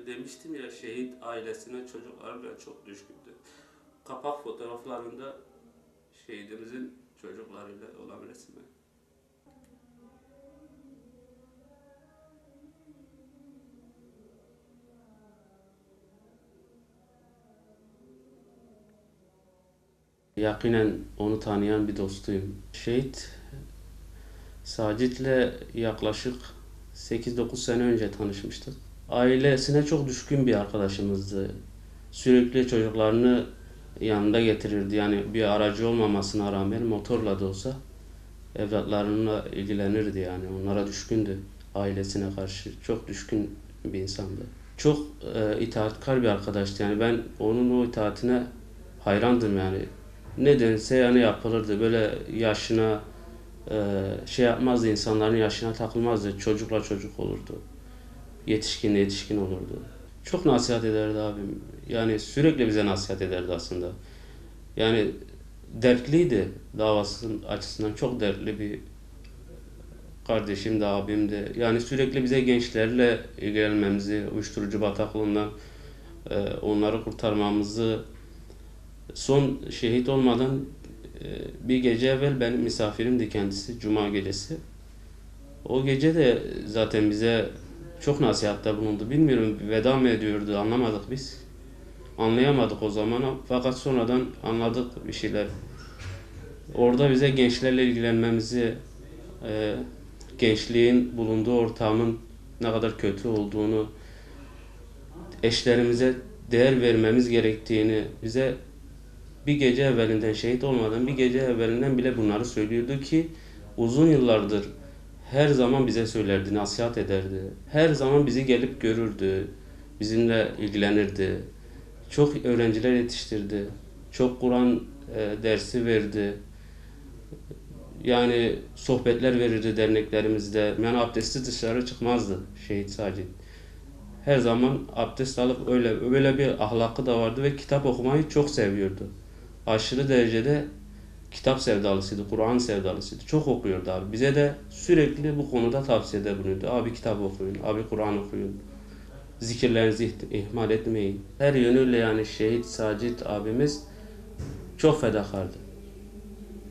demiştim ya, şehit ailesine çocuklarıyla çok düşkündü. Kapak fotoğraflarında şehidimizin çocuklarıyla olan resmi. Yakinen onu tanıyan bir dostuyum. Şehit Sacit'le yaklaşık 8-9 sene önce tanışmıştık. Ailesine çok düşkün bir arkadaşımızdı. Sürekli çocuklarını yanında getirirdi. Yani bir aracı olmamasına rağmen motorla da olsa evlatlarına ilgilenirdi yani. Onlara düşkündü. Ailesine karşı çok düşkün bir insandı. Çok itaatkar bir arkadaştı. Yani ben onun o itaatine hayrandım yani. Ne dense yani yapılırdı. Böyle yaşına şey yapmazdı, insanların yaşına takılmazdı. Çocukla çocuk olurdu. Yetişkinle yetişkin olurdu. Çok nasihat ederdi abim. Yani sürekli bize nasihat ederdi aslında. Yani dertliydi, davasının açısından çok dertli bir kardeşim de abim de. Yani sürekli bize gençlerle ilgilenmemizi, uyuşturucu bataklığından onları kurtarmamızı, son şehit olmadan bir gece evvel benim misafirimdi kendisi, Cuma gecesi. O gece de zaten bize çok nasihatte bulundu. Bilmiyorum, veda mı ediyordu, anlamadık biz. Anlayamadık o zaman fakat sonradan anladık bir şeyler. Orada bize gençlerle ilgilenmemizi, e, gençliğin bulunduğu ortamın ne kadar kötü olduğunu, eşlerimize değer vermemiz gerektiğini, bize bir gece evvelinden, şehit olmadan bir gece evvelinden bile bunları söylüyordu ki uzun yıllardır her zaman bize söylerdi, nasihat ederdi. Her zaman bizi gelip görürdü, bizimle ilgilenirdi. Çok öğrenciler yetiştirdi. Çok Kur'an dersi verdi. Yani sohbetler verirdi derneklerimizde. Yani abdesti dışarı çıkmazdı şehit Sacit. Her zaman abdest alıp öyle bir ahlakı da vardı ve kitap okumayı çok seviyordu. Aşırı derecede kitap sevdalısıydı, Kur'an sevdalısıydı. Çok okuyordu abi. Bize de sürekli bu konuda tavsiyede bulunuyordu. Abi kitap okuyun, abi Kur'an okuyun. Zikirlerinizi ihmal etmeyin. Her yönüyle yani şehit Sacit abimiz çok fedakardı.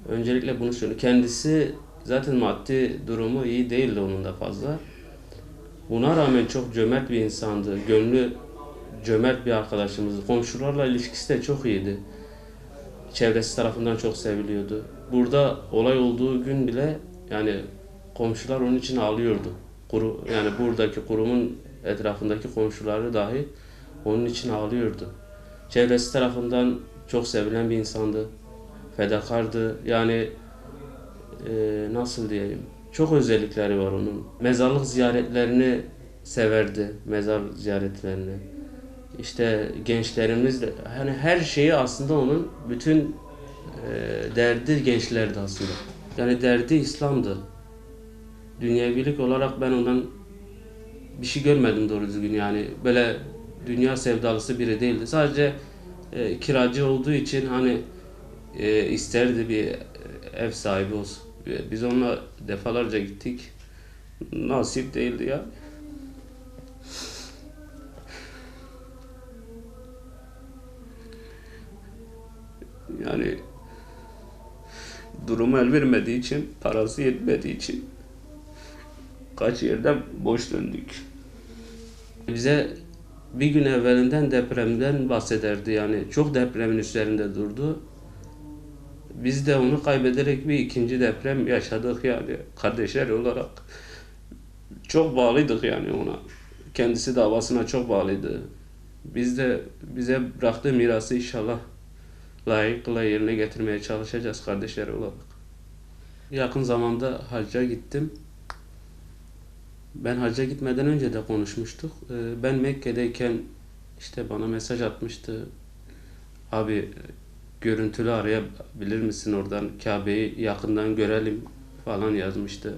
Öncelikle bunu söyleyeyim. Kendisi zaten maddi durumu iyi değildi onun da fazla. Buna rağmen çok cömert bir insandı. Gönlü cömert bir arkadaşımızdı. Komşularla ilişkisi de çok iyiydi. Çevresi tarafından çok seviliyordu. Burada olay olduğu gün bile yani komşular onun için ağlıyordu. Yani buradaki kurumun etrafındaki komşuları dahi onun için ağlıyordu. Çevresi tarafından çok sevilen bir insandı. Fedakardı. Yani nasıl diyeyim? Çok özellikleri var onun. Mezarlık ziyaretlerini severdi. Mezar ziyaretlerini. İşte gençlerimizle hani her şeyi aslında onun bütün derdi gençlerdi aslında. Yani derdi İslam'dı. Dünyevilik olarak ben ondan bir şey görmedim doğru düzgün yani. Böyle dünya sevdalısı biri değildi. Sadece kiracı olduğu için hani isterdi bir ev sahibi olsun. Biz onunla defalarca gittik. Nasip değildi ya. Yani durumu el vermediği için, parası yetmediği için kaç yerden boş döndük. Bize bir gün evvelinden depremden bahsederdi yani. Çok depremin üzerinde durdu. Biz de onu kaybederek bir ikinci deprem yaşadık yani. Kardeşler olarak çok bağlıydık yani ona. Kendisi davasına çok bağlıydı. Biz de bize bıraktığı mirası inşallah layıkıyla yerine getirmeye çalışacağız kardeşler olarak. Yakın zamanda hacca gittim. Ben hacca gitmeden önce de konuşmuştuk. Ben Mekke'deyken işte bana mesaj atmıştı. Abi görüntülü arayabilir misin oradan Kabe'yi yakından görelim falan yazmıştı.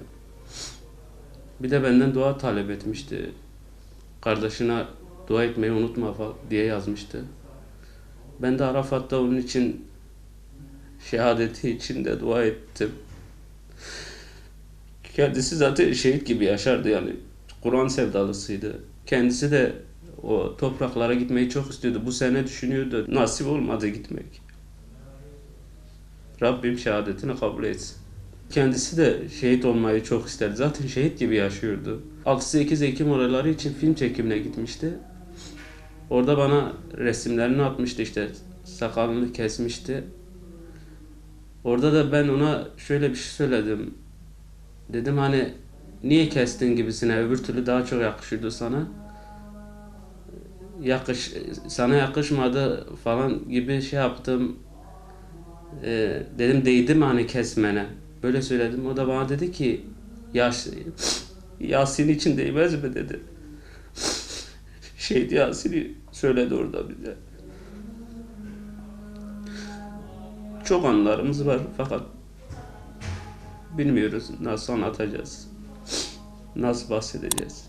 Bir de benden dua talep etmişti. Kardeşine dua etmeyi unutma falan diye yazmıştı. Ben de Arafat'ta onun için şehadeti için de dua ettim. Kendisi zaten şehit gibi yaşardı yani. Kur'an sevdalısıydı. Kendisi de O topraklara gitmeyi çok istiyordu. Bu sene düşünüyordu. Nasip olmadı gitmek. Rabbim şehadetini kabul etsin. Kendisi de şehit olmayı çok isterdi. Zaten şehit gibi yaşıyordu. 6-8 Ekim oraları için film çekimine gitmişti. Orada bana resimlerini atmıştı işte. Sakalını kesmişti. Orada da ben ona şöyle bir şey söyledim. Dedim hani niye kestin gibisine, öbür türlü daha çok yakışırdı sana. Sana yakışmadı falan gibi şey yaptım. Dedim değdi mi hani kesmene? Böyle söyledim. O da bana dedi ki Yasin için değmez mi dedi. Şehit Yasin'i söyledi orada bize. Çok anılarımız var fakat bilmiyoruz nasıl anlatacağız. Nasıl bahsedeceğiz.